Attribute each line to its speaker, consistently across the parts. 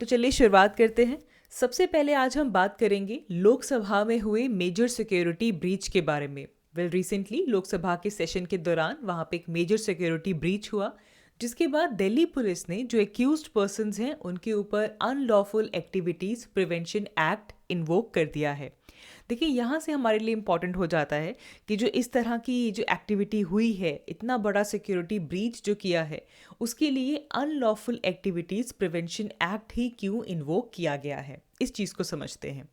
Speaker 1: तो चलिए शुरुआत करते हैं। सबसे पहले आज हम बात करेंगे लोकसभा में हुए मेजर सिक्योरिटी ब्रीच के बारे में। रिसेंटली लोकसभा के सेशन के दौरान वहाँ पे एक मेजर सिक्योरिटी ब्रीच हुआ, जिसके बाद दिल्ली पुलिस ने जो एक्यूज्ड पर्सन्स हैं उनके ऊपर unlawful activities prevention act invoke कर दिया है। देखिए, यहाँ से हमारे लिए इम्पॉर्टेंट हो जाता है कि जो इस तरह की जो एक्टिविटी हुई है, इतना बड़ा सिक्योरिटी ब्रीच जो किया है, उसके लिए अनलॉफुल एक्टिविटीज़ प्रिवेंशन एक्ट ही क्यों इन्वोक किया गया है, इस चीज़ को समझते हैं।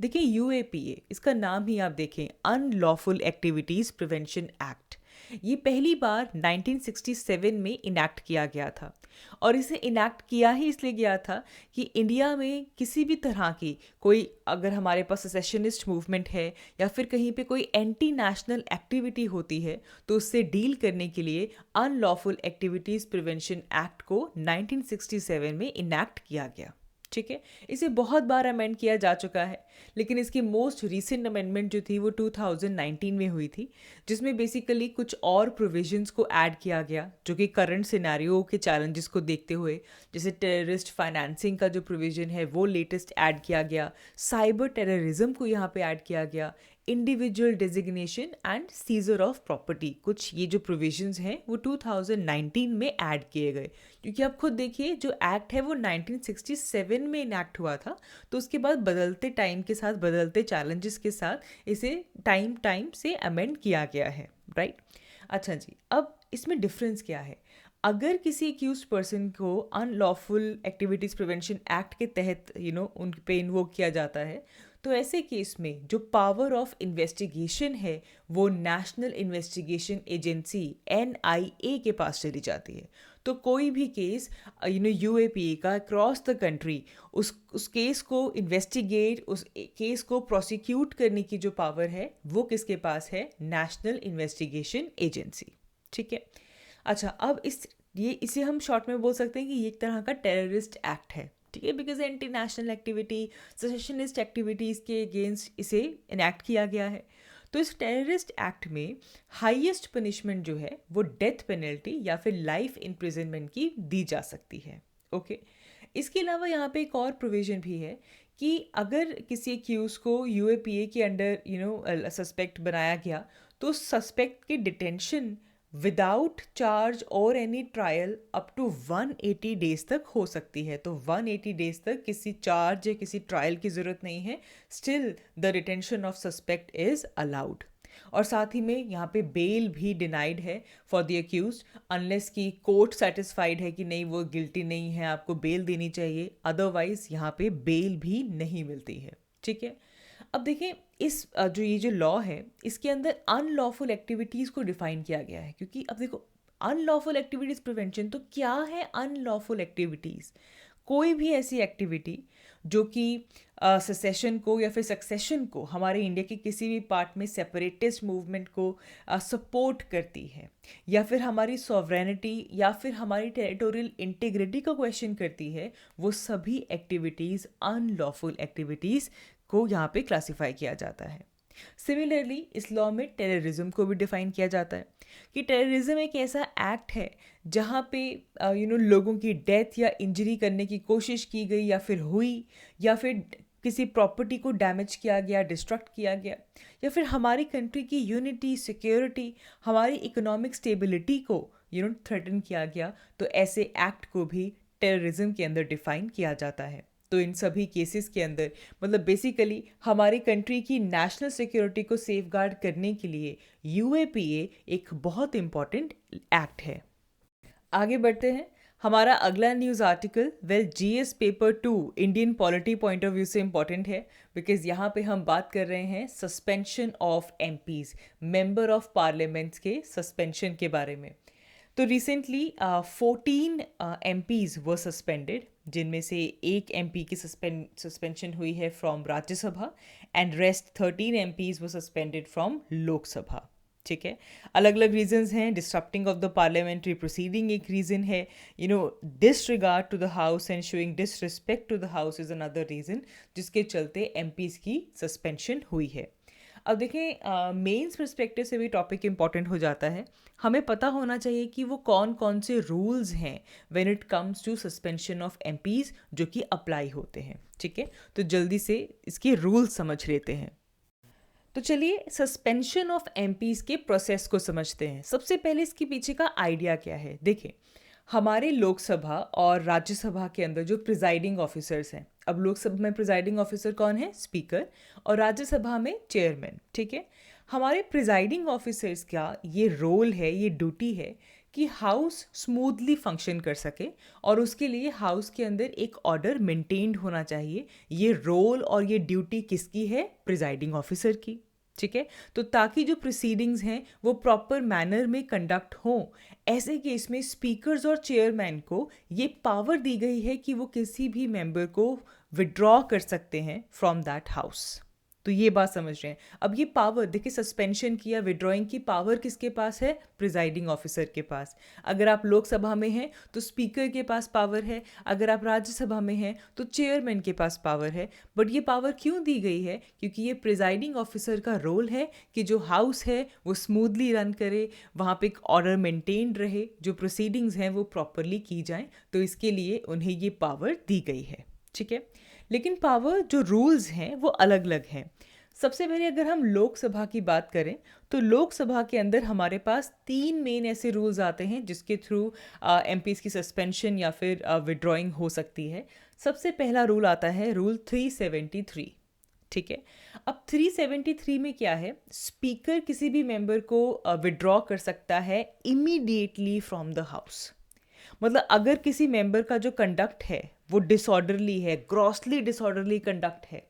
Speaker 1: देखिए, यूएपीए, इसका नाम ही आप देखें, अनलॉफुल एक्टिविटीज़ प्रिवेंशन एक्ट, ये पहली बार 1967 में इनैक्ट किया गया था। और इसे इनैक्ट किया ही इसलिए गया था कि इंडिया में किसी भी तरह की कोई, अगर हमारे पास सेसेशनिस्ट मूवमेंट है या फिर कहीं पे कोई एंटी नेशनल एक्टिविटी होती है, तो उससे डील करने के लिए अनलॉफुल एक्टिविटीज़ प्रिवेंशन एक्ट को 1967 में इनैक्ट किया गया। ठीक है, इसे बहुत बार अमेंड किया जा चुका है, लेकिन इसकी मोस्ट रीसेंट अमेंडमेंट जो थी वो 2019 में हुई थी, जिसमें बेसिकली कुछ और प्रोविजंस को ऐड किया गया जो कि करंट सिनेरियो के चैलेंजेस को देखते हुए, जैसे टेररिस्ट फाइनेंसिंग का जो प्रोविजन है वो लेटेस्ट ऐड किया गया, साइबर टेररिज्म को यहाँ पे ऐड किया गया, individual designation and seizure of property, कुछ ये जो प्रोविजंस हैं वो 2019 में ऐड किए गए। क्योंकि आप खुद देखिए, जो एक्ट है वो 1967 में इनैक्ट हुआ था, तो उसके बाद बदलते टाइम के साथ, बदलते चैलेंजेस के साथ इसे टाइम से अमेंड किया गया है, राइट। अच्छा जी, अब इसमें डिफरेंस क्या है? अगर किसी एक्यूज पर्सन को अनलॉफुल एक्टिविटीज़ प्रिवेंशन एक्ट के तहत उन पे इन्वोक किया जाता है, तो ऐसे केस में जो पावर ऑफ इन्वेस्टिगेशन है वो नेशनल इन्वेस्टिगेशन एजेंसी NIA के पास चली जाती है। तो कोई भी केस यूएपीए का अक्रॉस द कंट्री, उस केस को इन्वेस्टिगेट, उस केस को प्रोसिक्यूट करने की जो पावर है वो किसके पास है? National investigation agency. ठीक है। अच्छा, अब इसे हम शॉर्ट में बोल सकते हैं कि ये एक तरह का टेररिस्ट एक्ट है। ठीक है, because anti national activity, secessionist activities के अगेंस्ट इसे इनैक्ट किया गया है। तो इस टेररिस्ट एक्ट में हाईएस्ट पनिशमेंट जो है वो डेथ पेनल्टी या फिर लाइफ इम्प्रिजनमेंट की दी जा सकती है। ओके, इसके अलावा यहाँ पे एक और प्रोविजन भी है कि अगर किसी एक्यूज को यूएपीए के अंडर सस्पेक्ट बनाया गया, तो सस्पेक्ट की डिटेंशन विदाउट चार्ज और any trial up to 180 days तक हो सकती है। तो 180 डेज तक किसी चार्ज या किसी ट्रायल की ज़रूरत नहीं है, still the detention of suspect is allowed. और साथ ही में यहाँ पे बेल भी डिनाइड है फॉर द अक्यूज, अनलेस की कोर्ट सेटिस्फाइड है कि नहीं, वो गिल्टी नहीं है, आपको बेल देनी चाहिए, अदरवाइज यहाँ पे बेल भी नहीं मिलती है। ठीक है। अब देखें, इस ये जो लॉ है, इसके अंदर अनलॉफुल एक्टिविटीज़ को डिफाइन किया गया है। क्योंकि अब देखो, अनलॉफुल एक्टिविटीज़ प्रिवेंशन, तो क्या है अनलॉफुल एक्टिविटीज़? कोई भी ऐसी एक्टिविटी जो कि सेसेशन को या फिर सक्सेशन को, हमारे इंडिया के किसी भी पार्ट में सेपरेटिस्ट मूवमेंट को सपोर्ट करती है, या फिर हमारी सॉवरेनिटी या फिर हमारी टेरिटोरियल इंटीग्रिटी को क्वेश्चन करती है, वो सभी एक्टिविटीज़ अनलॉफुल एक्टिविटीज़ को यहाँ पे क्लासिफाई किया जाता है। सिमिलरली इस लॉ में टेररिज्म को भी डिफाइन किया जाता है कि टेररिज्म एक ऐसा एक्ट है जहाँ पे लोगों की डेथ या इंजरी करने की कोशिश की गई या फिर हुई, या फिर किसी प्रॉपर्टी को डैमेज किया गया, डिस्ट्रक्ट किया गया, या फिर हमारी कंट्री की यूनिटी, सिक्योरिटी, हमारी इकोनॉमिक स्टेबिलिटी को थ्रेटन किया गया, तो ऐसे एक्ट को भी टेररिज्म के अंदर डिफाइन किया जाता है। तो इन सभी केसेस के अंदर, मतलब बेसिकली हमारी कंट्री की नेशनल सिक्योरिटी को सेफगार्ड करने के लिए यूएपीए एक बहुत इम्पॉर्टेंट एक्ट है। आगे बढ़ते हैं। हमारा अगला news article GS paper 2 Indian polity point of view से इम्पॉर्टेंट है, बिकॉज यहाँ पे हम बात कर रहे हैं suspension of MPs, member of parliaments के सस्पेंशन के बारे में। तो रिसेंटली 14 MPs वर सस्पेंडेड, जिनमें से एक MP की सस्पेंशन हुई है from Rajya Sabha, and rest 13 MPs were suspended from Lok Sabha. ठीक है, अलग अलग रीजंस हैं। Disrupting of the parliamentary proceeding एक रीज़न है, disregard to the house and showing disrespect to the house is another reason, जिसके चलते MPs की सस्पेंशन हुई है। अब देखें, मेंस पर्सपेक्टिव से भी टॉपिक इम्पॉर्टेंट हो जाता है। हमें पता होना चाहिए कि वो कौन कौन से रूल्स हैं when it comes to suspension of MPs जो कि अप्लाई होते हैं। ठीक है, तो जल्दी से इसके रूल्स समझ लेते हैं। तो चलिए सस्पेंशन ऑफ एमपीज के प्रोसेस को समझते हैं। सबसे पहले इसके पीछे का आइडिया क्या है। देखें, हमारे लोकसभा और राज्यसभा के अंदर जो प्रिजाइडिंग ऑफिसर्स हैं, अब लोकसभा में प्रिजाइडिंग ऑफिसर कौन है, स्पीकर, और राज्यसभा में चेयरमैन। ठीक है, हमारे प्रिजाइडिंग ऑफिसर्स का ये रोल है, ये ड्यूटी है कि हाउस स्मूथली फंक्शन कर सके और उसके लिए हाउस के अंदर एक ऑर्डर मेंटेन्ड होना चाहिए। ये रोल और ये ड्यूटी किसकी है, प्रिजाइडिंग ऑफिसर की। ठीक है, तो ताकि जो प्रोसीडिंग्स हैं वो प्रॉपर मैनर में कंडक्ट हों, ऐसे केस में स्पीकर्स और चेयरमैन को ये पावर दी गई है कि वो किसी भी मेंबर को विड्रॉ कर सकते हैं फ्रॉम दैट हाउस। तो ये बात समझ रहे हैं। अब ये पावर देखिए, सस्पेंशन की या विड्रॉइंग की पावर किसके पास है, प्रिजाइडिंग ऑफिसर के पास। अगर आप लोकसभा में हैं तो स्पीकर के पास पावर है, अगर आप राज्यसभा में हैं तो चेयरमैन के पास पावर है। बट ये पावर क्यों दी गई है, क्योंकि ये प्रिजाइडिंग ऑफिसर का रोल है कि जो हाउस है वो स्मूथली रन करे, वहाँ पे एक ऑर्डर मेंटेन रहे, जो प्रोसीडिंग्स हैं वो प्रॉपरली की जाएं। तो इसके लिए उन्हें ये पावर दी गई है। ठीक है, लेकिन पावर जो रूल्स हैं वो अलग अलग हैं। सबसे पहले अगर हम लोकसभा की बात करें तो लोकसभा के अंदर हमारे पास 3 मेन ऐसे रूल्स आते हैं जिसके थ्रू एमपीज की सस्पेंशन या फिर विड्रॉइंग हो सकती है। सबसे पहला रूल आता है रूल 373। ठीक है, अब 373 में क्या है, स्पीकर किसी भी मेंबर को विड्रॉ कर सकता है इमीडिएटली फ्रॉम द हाउस। मतलब अगर किसी मेंबर का जो कंडक्ट है वो डिसऑर्डरली है, ग्रॉसली डिसऑर्डरली कंडक्ट है,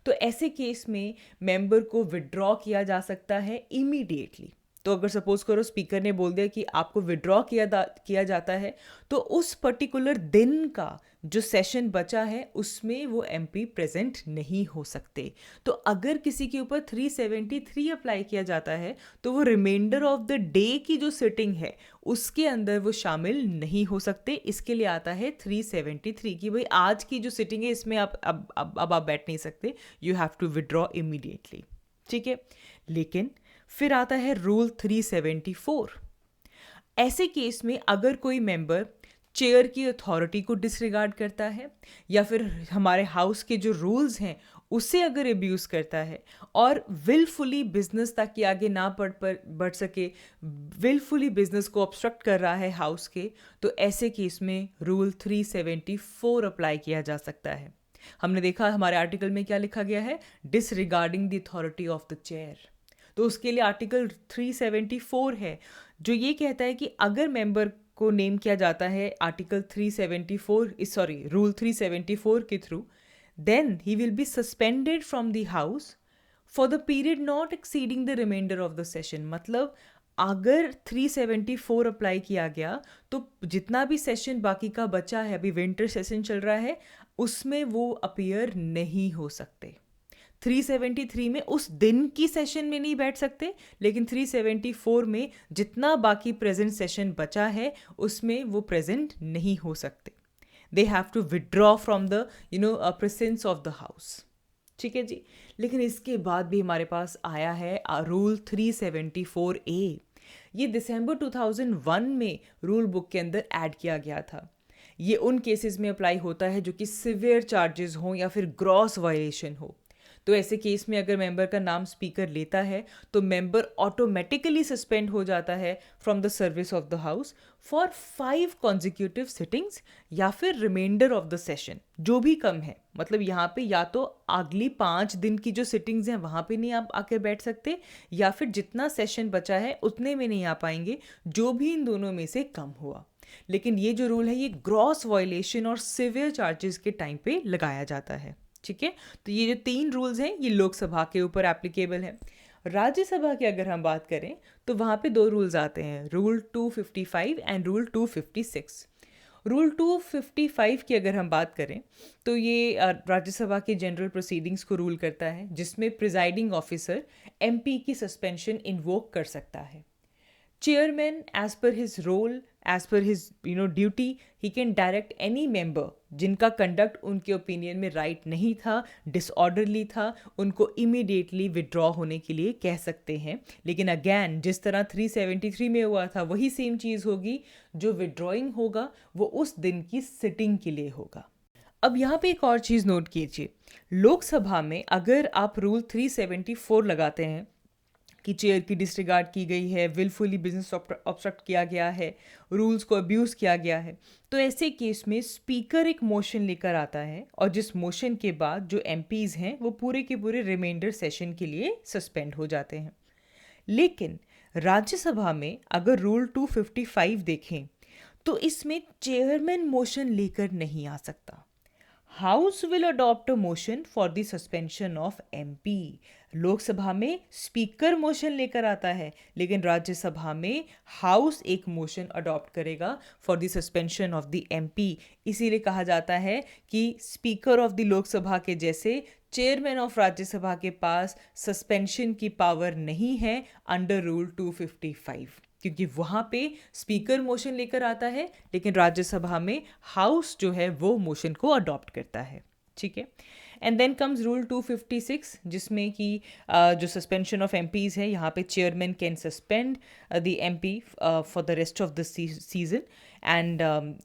Speaker 1: तो ऐसे केस में मेंबर को विड्रॉ किया जा सकता है इमीडिएटली। तो अगर सपोज करो स्पीकर ने बोल दिया कि आपको विड्रॉ किया जाता है, तो उस पर्टिकुलर दिन का जो सेशन बचा है उसमें वो एमपी प्रेजेंट नहीं हो सकते। तो अगर किसी के ऊपर 373 अप्लाई किया जाता है तो वो रिमाइंडर ऑफ द डे की जो सिटिंग है उसके अंदर वो शामिल नहीं हो सकते। इसके लिए आता है 373 कि भाई आज की जो सिटिंग है इसमें अब आप बैठ नहीं सकते, you have to withdraw immediately. ठीक है, लेकिन फिर आता है रूल 374। ऐसे केस में अगर कोई मेंबर चेयर की अथॉरिटी को डिसरिगार्ड करता है या फिर हमारे हाउस के जो रूल्स हैं उससे अगर एब्यूज़ करता है और विलफुली बिजनेस ताकि आगे ना बढ़ सके, विलफुली बिजनेस को ऑब्स्ट्रक्ट कर रहा है हाउस के, तो ऐसे केस में रूल 374 अप्लाई किया जा सकता है। हमने देखा हमारे आर्टिकल में क्या लिखा गया है, disregarding the authority of the chair. तो उसके लिए आर्टिकल 374 है जो ये कहता है कि अगर मेंबर को नेम किया जाता है आर्टिकल 374 रूल 374 के through, then he will be suspended from the house for the period not exceeding the remainder of the session. मतलब अगर 374 अप्लाई किया गया तो जितना भी सेशन बाकी का बचा है, अभी विंटर सेशन चल रहा है, उसमें वो अपीयर नहीं हो सकते। 373 में उस दिन की सेशन में नहीं बैठ सकते, लेकिन 374 में जितना बाकी प्रेजेंट सेशन बचा है उसमें वो प्रेजेंट नहीं हो सकते। They have to withdraw from the presence of the house. ठीक है जी, लेकिन इसके बाद भी हमारे पास आया है रूल 374A। ये दिसंबर 2001 में रूल बुक के अंदर ऐड किया गया था। ये उन केसेस में अप्लाई होता है जो कि सिवियर चार्जेस हो या फिर ग्रॉस वायलेशन हो। तो ऐसे केस में अगर मेंबर का नाम स्पीकर लेता है तो मेंबर ऑटोमेटिकली सस्पेंड हो जाता है from the service of the house for 5 consecutive sittings या फिर रिमाइंडर ऑफ द सेशन, जो भी कम है। मतलब यहाँ पे या तो अगली 5 दिन की जो सिटिंग्स हैं वहाँ पे नहीं आप आके बैठ सकते, या फिर जितना सेशन बचा है उतने में नहीं आ पाएंगे, जो भी इन दोनों में से कम हुआ। लेकिन ये जो रूल है ये ग्रॉस वायलेशन और सिवियर चार्जेस के टाइम पे लगाया जाता है। ठीक है, तो ये जो 3 रूल्स हैं ये लोकसभा के ऊपर एप्लीकेबल है। राज्यसभा की अगर हम बात करें तो वहाँ पे 2 रूल्स आते हैं, रूल 255 एंड रूल 256। रूल 255 की अगर हम बात करें तो ये राज्यसभा के जनरल प्रोसीडिंग्स को रूल करता है, जिसमें प्रिजाइडिंग ऑफिसर एमपी की सस्पेंशन इन्वोक कर सकता है। Chairman, as per his role, as per his duty, he can direct any member जिनका कंडक्ट उनके ओपिनियन में राइट नहीं था, डिसऑर्डरली था, उनको इमीडिएटली विड्रॉ होने के लिए कह सकते हैं. लेकिन अगैन जिस तरह 373 में हुआ था वही सेम चीज़ होगी. जो विड्रॉइंग होगा वो उस दिन की सिटिंग के लिए होगा. अब यहाँ पे एक और चीज़ नोट कीजिए. लोकसभा में अगर आप रूल 374 लगाते हैं कि चेयर की डिसरिगार्ड की गई है, विलफुली बिजनेस ऑब्स्ट्रक्ट किया गया है, रूल्स को अब्यूज़ किया गया है, तो ऐसे केस में स्पीकर एक मोशन लेकर आता है और जिस मोशन के बाद जो एमपीज़ हैं वो पूरे के पूरे रिमाइंडर सेशन के लिए सस्पेंड हो जाते हैं. लेकिन राज्यसभा में अगर रूल 255 देखें तो इसमें चेयरमैन मोशन लेकर नहीं आ सकता. House will adopt a motion for the suspension of MP. Lok Sabha में स्पीकर मोशन लेकर आता है, लेकिन राज्यसभा में हाउस एक मोशन अडॉप्ट करेगा for the suspension of the MP. इसीलिए कहा जाता है कि स्पीकर ऑफ द लोकसभा के जैसे चेयरमैन ऑफ राज्यसभा के पास सस्पेंशन की पावर नहीं है अंडर रूल 255, क्योंकि वहाँ पे स्पीकर मोशन लेकर आता है लेकिन राज्यसभा में हाउस जो है वो मोशन को अडॉप्ट करता है. ठीक है. एंड देन कम्स रूल 256 जिसमें कि जो सस्पेंशन ऑफ एमपीज़ है, यहाँ पे chairman can suspend the MP for the rest of the season and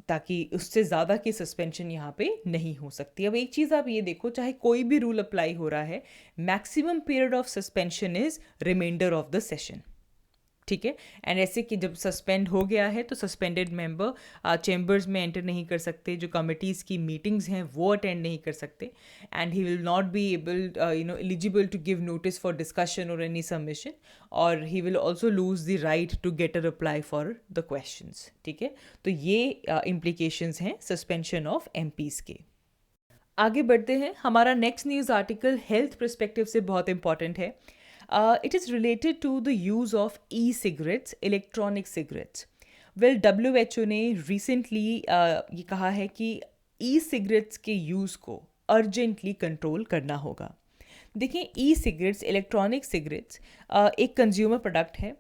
Speaker 1: ताकि उससे ज़्यादा की सस्पेंशन यहाँ पे नहीं हो सकती. अब एक चीज़ आप ये देखो, चाहे कोई भी रूल अप्लाई हो रहा है, maximum period of suspension is remainder of the session. ठीक है. एंड ऐसे कि जब सस्पेंड हो गया है तो सस्पेंडेड मेंबर चैम्बर्स में एंटर नहीं कर सकते, जो कमिटीज़ की मीटिंग्स हैं वो अटेंड नहीं कर सकते, and he will not be able eligible to give notice for discussion और एनी सबमिशन, और he will also lose the right to get a reply for the questions. ठीक है. तो ये इम्प्लीकेशंस हैं सस्पेंशन ऑफ एमपीज़ के. आगे बढ़ते हैं. हमारा next news article health perspective से बहुत इंपॉर्टेंट है. It is related to the use of e-cigarettes, electronic cigarettes. Well, WHO ने recently ये कहा है कि e-cigarettes के यूज़ को अर्जेंटली कंट्रोल करना होगा. देखिए, ई-सिगरेट्स, इलेक्ट्रॉनिक सिगरेट्स एक कंज्यूमर प्रोडक्ट है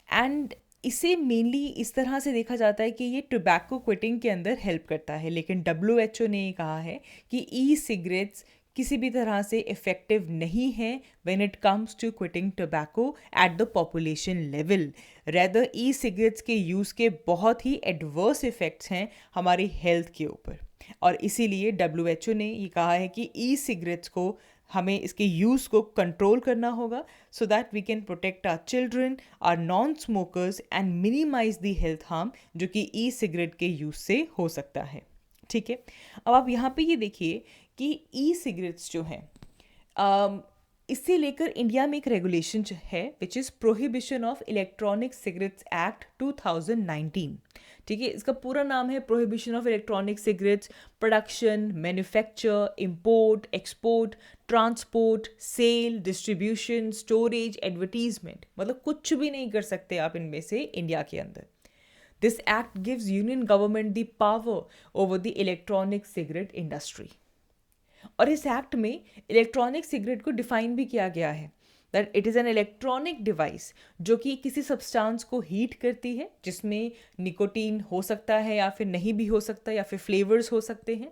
Speaker 1: एंड इसे मेनली इस तरह से देखा जाता है कि ये टोबैको क्विटिंग के अंदर हेल्प करता है. लेकिन WHO ने ये कहा है कि ई सिगरेट्स किसी भी तरह से इफ़ेक्टिव नहीं है when it comes to quitting tobacco at the population level. Rather e cigarettes के यूज़ के बहुत ही एडवर्स इफ़ेक्ट्स हैं हमारी हेल्थ के ऊपर, और इसीलिए WHO ने ये कहा है कि ई सिगरेट्स को हमें इसके यूज़ को कंट्रोल करना होगा so that we can protect our children, our non smokers and minimise the health harm जो कि ई सिगरेट के यूज़ से हो सकता है. ठीक है. अब आप यहाँ पे ये देखिए कि ई सिगरेट्स जो हैं इससे लेकर इंडिया में एक रेगुलेशन है which is prohibition of electronic cigarettes act 2019. ठीक है. इसका पूरा नाम है prohibition of electronic cigarettes production, manufacture, import, export, transport, sale, distribution, storage, advertisement. मतलब कुछ भी नहीं कर सकते आप इनमें से इंडिया के अंदर. This act gives union government the power over the electronic cigarette industry. और इस एक्ट में इलेक्ट्रॉनिक सिगरेट को डिफाइन भी किया गया है that it is an electronic device जो कि किसी सब्सटेंस को हीट करती है, जिसमें निकोटीन हो सकता है या फिर नहीं भी हो सकता, या फिर फ्लेवर्स हो सकते हैं.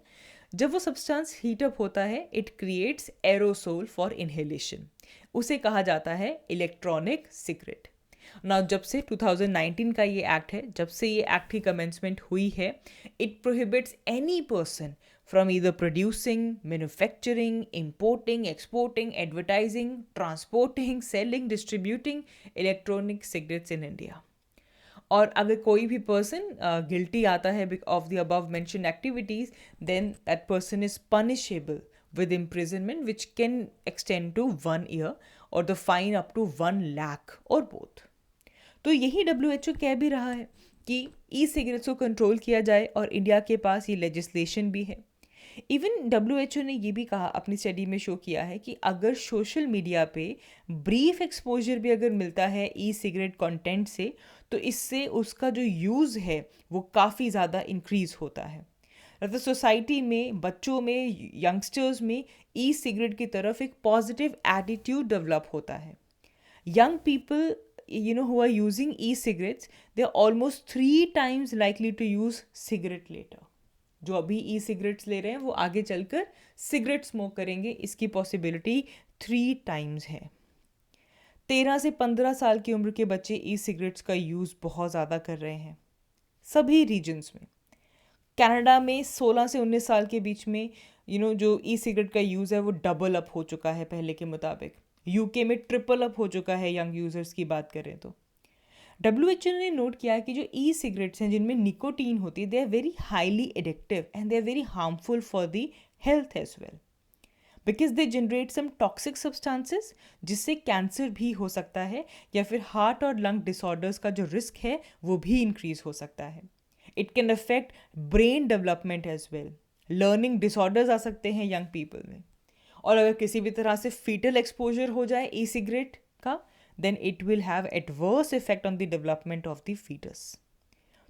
Speaker 1: जब वो सब्सटेंस हीट अप होता है it creates aerosol for inhalation. उसे कहा जाता है इलेक्ट्रॉनिक सिगरेट. ना जब से 2019 का ये एक्ट है, जब से ये एक्ट की कमेंसमेंट हुई है, it prohibits any person from either producing, manufacturing, importing, exporting, advertising, transporting, selling, distributing electronic cigarettes in India. और अगर कोई भी पर्सन गिल्टी आता है of the above mention activities, then that person is punishable with imprisonment which can extend to 1 year or the fine up to 1 lakh or both. तो यही WHO कह भी रहा है कि ई सिगरेट्स को कंट्रोल किया जाए और इंडिया के पास ये लेजिस्लेशन भी है. इवन WHO ने ये भी कहा, अपनी स्टडी में शो किया है कि अगर सोशल मीडिया पे ब्रीफ एक्सपोजर भी अगर मिलता है ई सिगरेट कंटेंट से, तो इससे उसका जो यूज़ है वो काफ़ी ज़्यादा इंक्रीज़ होता है. तो सोसाइटी में, बच्चों में, यंगस्टर्स में ई सिगरेट की तरफ एक पॉजिटिव एटीट्यूड डेवलप होता है. Young people who are using e-cigarettes, they are almost 3 times likely to use cigarette later. जो अभी ई सिगरेट्स ले रहे हैं वो आगे चलकर सिगरेट स्मोक करेंगे, इसकी पॉसिबिलिटी 3 टाइम्स है। 13 से 15 साल की उम्र के बच्चे ई सिगरेट्स का यूज़ बहुत ज़्यादा कर रहे हैं सभी रीजन्स में। कनाडा में 16 से 19 साल के बीच में जो ई सिगरेट का यूज़ है वो डबल अप हो चुका है पहले के मुताबिक। यूके में ट्रिपल अप हो चुका है यंग यूज़र्स की बात करें तो। WHO ने नोट किया है कि जो ई सिगरेट्स हैं जिनमें निकोटीन होती है, they are very highly addictive and they are very harmful for the health as well, because they generate some toxic substances जिससे कैंसर भी हो सकता है या फिर हार्ट और लंग डिसऑर्डर्स का जो रिस्क है वो भी इंक्रीज हो सकता है। It can affect brain development as well, learning disorders आ सकते हैं यंग पीपल में। और अगर किसी भी तरह से फीटल एक्सपोजर हो जाए ई सिगरेट का, then it will have adverse effect on the development of the fetus।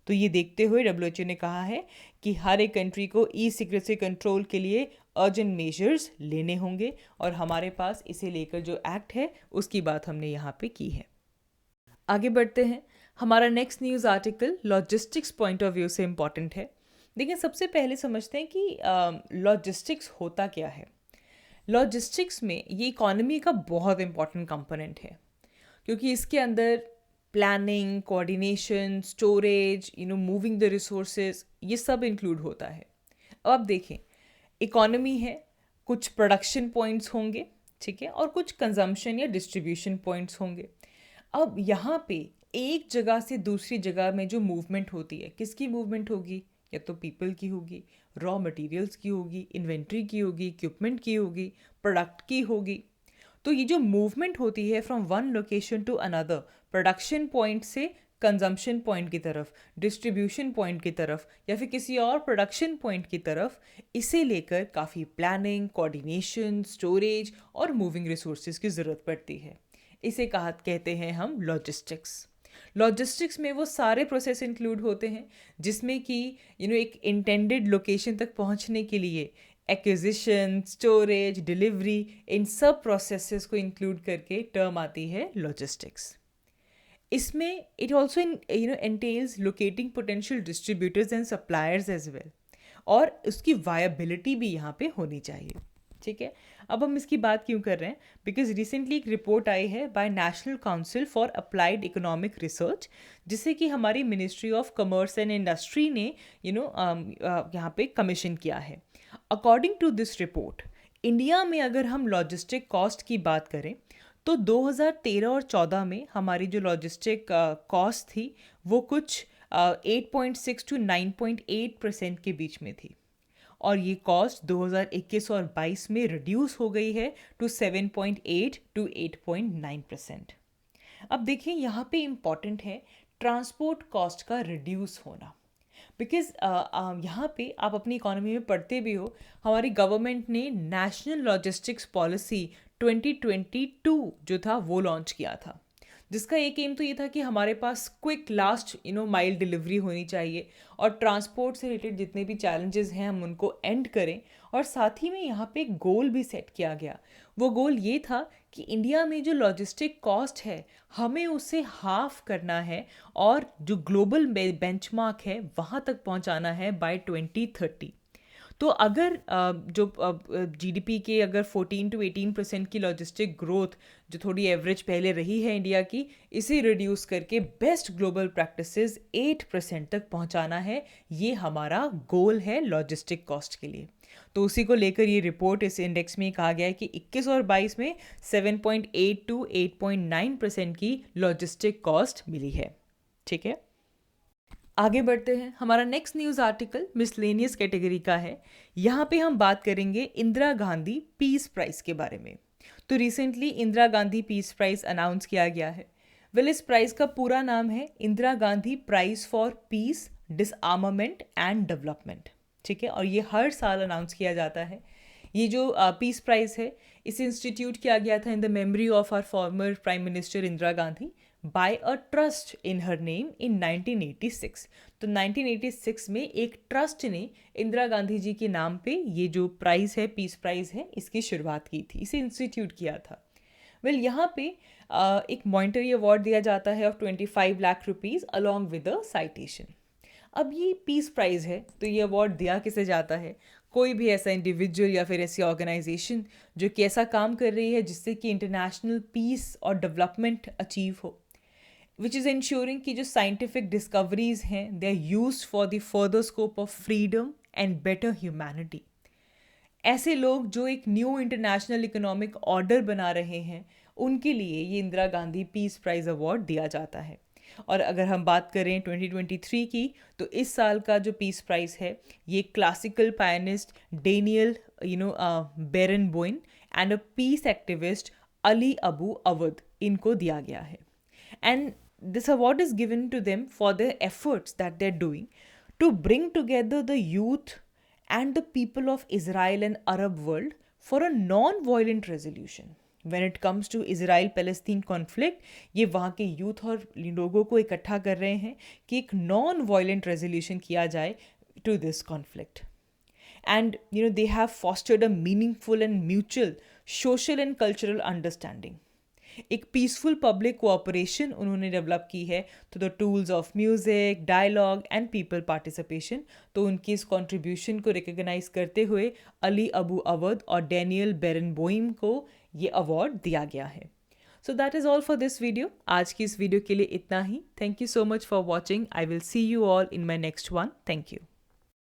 Speaker 1: तो ये देखते हुए WHO ने कहा है कि हर एक कंट्री को ई सिगरेट से कंट्रोल के लिए अर्जेंट मेजर्स लेने होंगे, और हमारे पास इसे लेकर जो एक्ट है उसकी बात हमने यहाँ पे की है। आगे बढ़ते हैं। हमारा next news article logistics point of view से इम्पॉर्टेंट है। देखिए, सबसे पहले समझते हैं कि लॉजिस्टिक्स होता क्या है। लॉजिस्टिक्स में ये इकोनॉमी का बहुत इंपॉर्टेंट कंपोनेंट है, क्योंकि इसके अंदर planning, coordination, storage, moving the resources, ये सब इंक्लूड होता है। अब आप देखें, इकोनॉमी है, कुछ प्रोडक्शन पॉइंट्स होंगे, ठीक है, और कुछ कंजम्पशन या डिस्ट्रीब्यूशन पॉइंट्स होंगे। अब यहाँ पे एक जगह से दूसरी जगह में जो मूवमेंट होती है, किसकी मूवमेंट होगी? या तो पीपल की होगी, रॉ मटेरियल्स की होगी, इन्वेंट्री की होगी, इक्विपमेंट की होगी, प्रोडक्ट की होगी। तो ये जो मूवमेंट होती है from one location to another, production point से कंजम्पशन पॉइंट की तरफ, डिस्ट्रीब्यूशन पॉइंट की तरफ, या फिर किसी और प्रोडक्शन पॉइंट की तरफ, इसे लेकर काफ़ी प्लानिंग, कोऑर्डिनेशन, स्टोरेज और मूविंग रिसोर्सेज की ज़रूरत पड़ती है। इसे कहते हैं हम लॉजिस्टिक्स। लॉजिस्टिक्स में वो सारे प्रोसेस इंक्लूड होते हैं जिसमें कि एक इंटेंडेड लोकेशन तक पहुंचने के लिए एक्विजिशन, स्टोरेज, डिलीवरी, इन सब प्रोसेसेस को इंक्लूड करके टर्म आती है लॉजिस्टिक्स। इसमें it also entails locating potential distributors and suppliers as well, और उसकी वायबिलिटी भी यहाँ पे होनी चाहिए, ठीक है। अब हम इसकी बात क्यों कर रहे हैं? बिकॉज रिसेंटली एक रिपोर्ट आई है by National Council for Applied Economic Research, जिसे कि हमारी ministry of commerce and industry ने यहाँ पे कमीशन किया है। According to this report, India में अगर हम लॉजिस्टिक कॉस्ट की बात करें तो 2013 और 14 में हमारी जो लॉजिस्टिक कॉस्ट थी वो कुछ 8.6 to 9.8% के बीच में थी, और ये कॉस्ट 2021 और 22 में रिड्यूस हो गई है टू 7.8 to 8.9%। अब देखिए, यहाँ पे इम्पॉर्टेंट है ट्रांसपोर्ट कॉस्ट का रिड्यूस होना, बिकॉज यहाँ पे आप अपनी इकोनॉमी में पढ़ते भी हो, हमारी गवर्नमेंट ने नेशनल लॉजिस्टिक्स पॉलिसी 2022 जो था वो लॉन्च किया था, जिसका एक एम तो ये था कि हमारे पास क्विक लास्ट माइल डिलीवरी होनी चाहिए, और ट्रांसपोर्ट से रिलेटेड जितने भी चैलेंजेस हैं हम उनको एंड करें। और साथ ही में यहाँ पे एक गोल भी सेट किया गया। वो गोल ये था कि इंडिया में जो लॉजिस्टिक कॉस्ट है हमें उसे हाफ करना है, और जो ग्लोबल बेंचमार्क है वहाँ तक पहुँचाना है बाय 2030। तो अगर जो जीडीपी के अगर 14 to 18% की लॉजिस्टिक ग्रोथ जो थोड़ी एवरेज पहले रही है इंडिया की, इसे रिड्यूस करके बेस्ट ग्लोबल प्रैक्टिसेस 8% तक पहुंचाना है, ये हमारा गोल है लॉजिस्टिक कॉस्ट के लिए। तो उसी को लेकर ये रिपोर्ट इस इंडेक्स में कहा गया है कि 21 और 22 में 7.8 to 8.9% की लॉजिस्टिक कॉस्ट मिली है, ठीक है। आगे बढ़ते हैं। हमारा next news article miscellaneous category का है। यहाँ पे हम बात करेंगे इंदिरा गांधी पीस प्राइज़ के बारे में। तो recently Indira Gandhi peace prize announce किया गया है। इस प्राइज़ का पूरा नाम है Indira Gandhi prize for piece, डिसआर्मामेंट and development, ठीक है। और ये हर साल अनाउंस किया जाता है। ये जो पीस प्राइज़ है इसे इंस्टीट्यूट किया गया था in the memory of our former prime minister Indira Gandhi by a trust in her name in 1986। तो 1986 में एक ट्रस्ट ने इंदिरा गांधी जी के नाम पे ये जो प्राइज़ है, पीस प्राइज़ है, इसकी शुरुआत की थी, इसे इंस्टीट्यूट किया था। यहाँ पे एक मॉनिटरी अवार्ड दिया जाता है of 25 lakh rupees along with a citation. अब ये पीस प्राइज़ है, तो ये अवार्ड दिया किसे जाता है? कोई भी ऐसा इंडिविजुअल या फिर ऐसी ऑर्गेनाइजेशन जो कि ऐसा काम कर रही है जिससे कि इंटरनेशनल पीस और डेवलपमेंट अचीव हो, विच इज़ इंश्योरिंग कि जो साइंटिफिक डिस्कवरीज हैं they are used for the further scope of freedom and better humanity. ऐसे लोग जो एक न्यू इंटरनेशनल इकोनॉमिक ऑर्डर बना रहे हैं, उनके लिए ये Indira Gandhi peace prize award दिया जाता है। और अगर हम बात करें 2023 की, तो इस साल का जो पीस प्राइज़ है ये classical pianist Daniel Barenboim and a peace activist Ali Abu Awad, इनको दिया गया है। And this award is given to them for their efforts that they're doing to bring together the youth and the people of Israel and Arab world for a non-violent resolution. When it comes to Israel-Palestine conflict, ये वहाँ के youth और लोगों को इकट्ठा कर रहे हैं कि एक non-violent resolution किया जाए to this conflict. And they have fostered a meaningful and mutual social and cultural understanding. एक पीसफुल पब्लिक कोऑपरेशन उन्होंने डेवलप की है through the tools of music, dialogue and people participation. तो उनकी इस कंट्रीब्यूशन को रिकग्नाइज करते हुए अली अबू अवध और डैनियल बेरनबोइम को ये अवार्ड दिया गया है। So that is all for this video. आज की इस वीडियो के लिए इतना ही। Thank you so much for watching. I will see you all in my next one. Thank you.